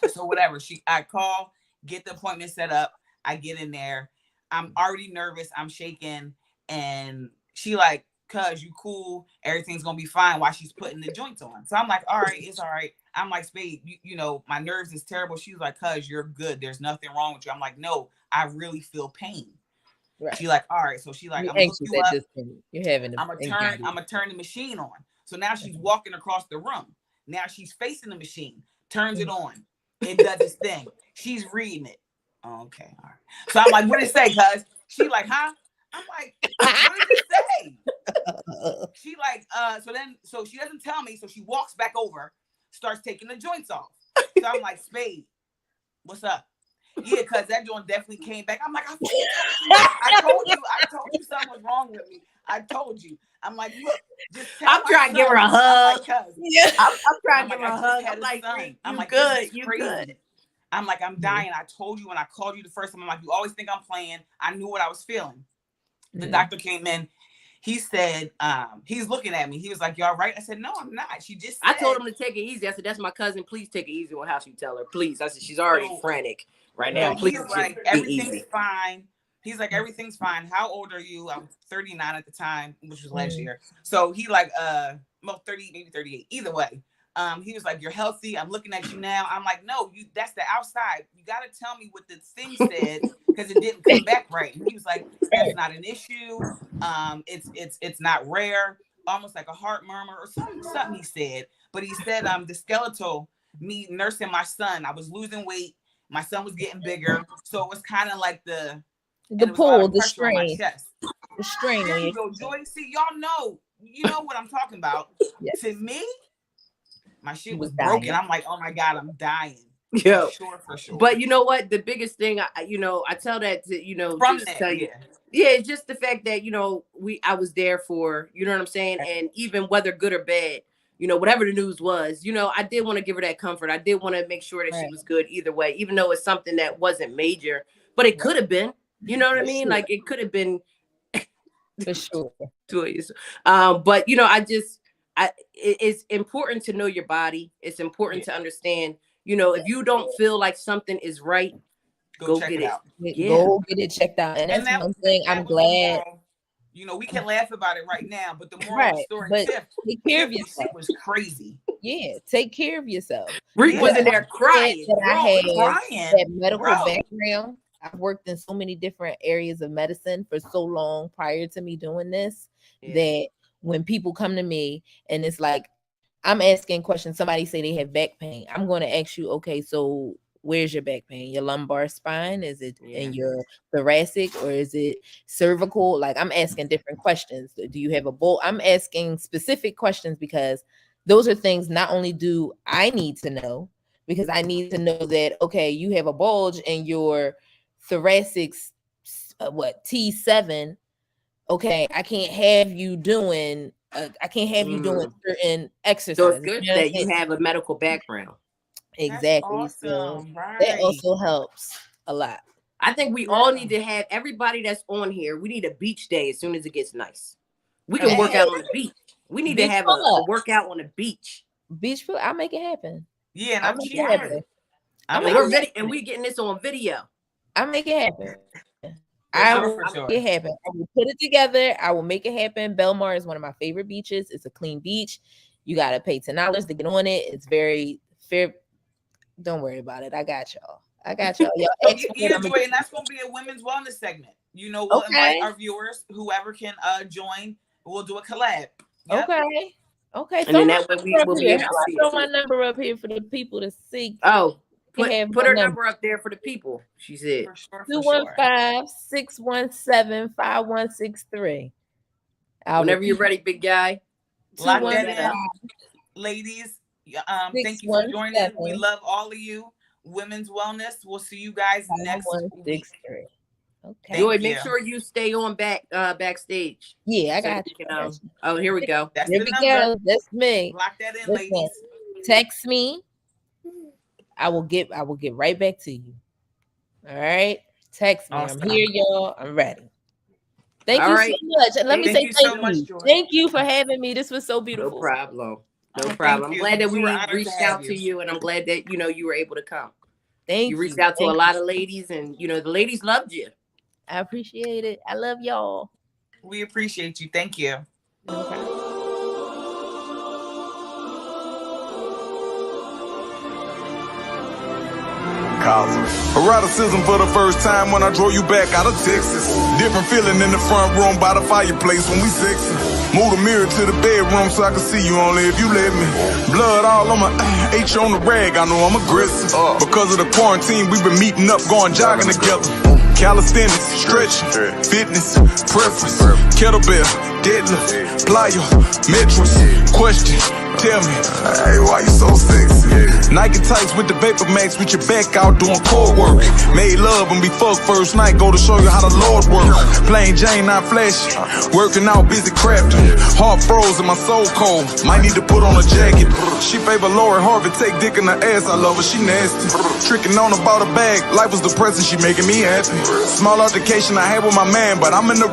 So whatever. I call, get the appointment set up. I get in there. I'm already nervous. I'm shaking. And she like, cuz you cool. Everything's going to be fine while she's putting the joints on. So I'm like, all right, it's all right. I'm like, Spade, my nerves is terrible. She was like, cuz you're good. There's nothing wrong with you. I'm like, no, I really feel pain. Right. She like, all right, so she like, You're I'm gonna hook anxious you at up. this point. You're having I'm gonna turn the machine on. So now she's walking across the room. Now she's facing the machine, turns it on. It does its thing. She's reading it. Okay, all right. So I'm like, what did it say, cuz? She like, huh? I'm like, what did it say? She like, so she doesn't tell me. So she walks back over, starts taking the joints off. So I'm like, Spade, what's up? Yeah, cuz that joint definitely came back. I'm like, I told you something was wrong with me. I told you. I'm like, look, just tell I'm trying to give her a hug. I'm trying to give her a hug. I'm like, I'm like, good. You good. I'm like, I'm dying. I told you when I called you the first time. I'm like, you always think I'm playing. I knew what I was feeling. The doctor came in. He said, he's looking at me. He was like, you all right? I said, no, I'm not. She just said, I told him to take it easy. I said, that's my cousin. Please take it easy on how she tell her. Please. I said, she's already frantic right now. Please, he's like, everything's fine. He's like, everything's fine. How old are you? I'm 39 at the time, which was last year. So he like, well, 30, maybe 38. Either way. He was like, you're healthy. I'm looking at you now. I'm like, no, that's the outside. You got to tell me what the thing said because it didn't come back right. And he was like, that's not an issue. It's not rare. Almost like a heart murmur or something he said. But he said, the skeletal, me nursing my son, I was losing weight. My son was getting bigger. So it was kind of like the pull, the strain. On my chest. The strain. There you go, Joy. See, y'all know, you know what I'm talking about. Yes. To me, my shit was broken. I'm like, oh my God, I'm dying. Yeah, for sure. But you know what? The biggest thing, I tell that to, from just that, tell you. Yeah, it's just the fact that, I was there for, you know what I'm saying? And even whether good or bad, whatever the news was, I did want to give her that comfort. I did want to make sure that she was good either way, even though it's something that wasn't major, but it could have been, you know what I mean? Sure. Like it could have been. For sure. But, it's important to know your body. It's important to understand, if you don't feel like something is right, go get it out. Go get it checked out. And that's one thing I'm glad. We can laugh about it right now, but the moral of the story, take care of yourself. It was crazy. Yeah, take care of yourself. Rick was in there crying. That medical background. I've worked in so many different areas of medicine for so long prior to me doing this that when people come to me and it's like, I'm asking questions, somebody say they have back pain. I'm going to ask you, okay, so where's your back pain? Your lumbar spine? Is it in your thoracic or is it cervical? Like I'm asking different questions. Do you have a bolt? I'm asking specific questions because those are things not only do I need to know, because I need to know that, okay, you have a bulge in your thoracic, T7. Okay, I can't have you doing certain exercises. So it's good that you have a medical background. Exactly. Awesome. So right. That also helps a lot. I think we all need to have everybody that's on here. We need a beach day as soon as it gets nice. We can work out on the beach. We need to have a workout on the beach. Beach pool. I'll make it happen. Yeah, and I'll make it happen. And we're getting this on video. I'll make it happen. I will make it happen. I will put it together. I will make it happen. Belmar is one of my favorite beaches. It's a clean beach. You got to pay $10 to get on it. It's very fair. Don't worry about it. I got y'all. Y'all and that's going to be a women's wellness segment. We'll invite our viewers, whoever can join. We'll do a collab. Yep. Okay. And then that way we'll be able to see. Throw my number up here for the people to see. Oh. Put her number up there for the people, she said. 215-617-5163. Whenever you're ready, big guy. Lock that in. Ladies, thank you for joining us. We love all of you. Women's Wellness. We'll see you guys next week. Okay. Joy, make sure you stay on backstage. Yeah, I got you. Oh, here we go. Here we go. That's me. Lock that in, ladies. Text me. I will get right back to you. All right. Text me. Awesome. I'm here, y'all. I'm ready. Thank you so much. And let me say thank you. Thank you for having me. This was so beautiful. No problem. No problem. I'm glad that we reached out to you, and I'm glad that you were able to come. Thank you. You reached out to a lot of ladies, and the ladies loved you. I appreciate it. I love y'all. We appreciate you. Thank you. No problem. Eroticism for the first time when I drove you back out of Texas. Different feeling in the front room by the fireplace when we sexing. Move the mirror to the bedroom so I can see you only if you let me. Blood all on my H on the rag, I know I'm aggressive. Because of the quarantine, we've been meeting up, going jogging together. Calisthenics, stretching, fitness, preference, kettlebell, deadlift, plyo, metros. Question, tell me, hey, why you so sexy? Nike tights with the Vapor Max with your back out doing core work. Made love when we fuck first night, go to show you how the Lord work. Plain Jane, not flashy, working out, busy crafting. Heart froze and my soul cold, might need to put on a jacket. She favor Lori Harvey, take dick in her ass, I love her, she nasty. Tricking on about a bag, life was depressing, she making me happy. Small altercation I had with my man, but I'm in the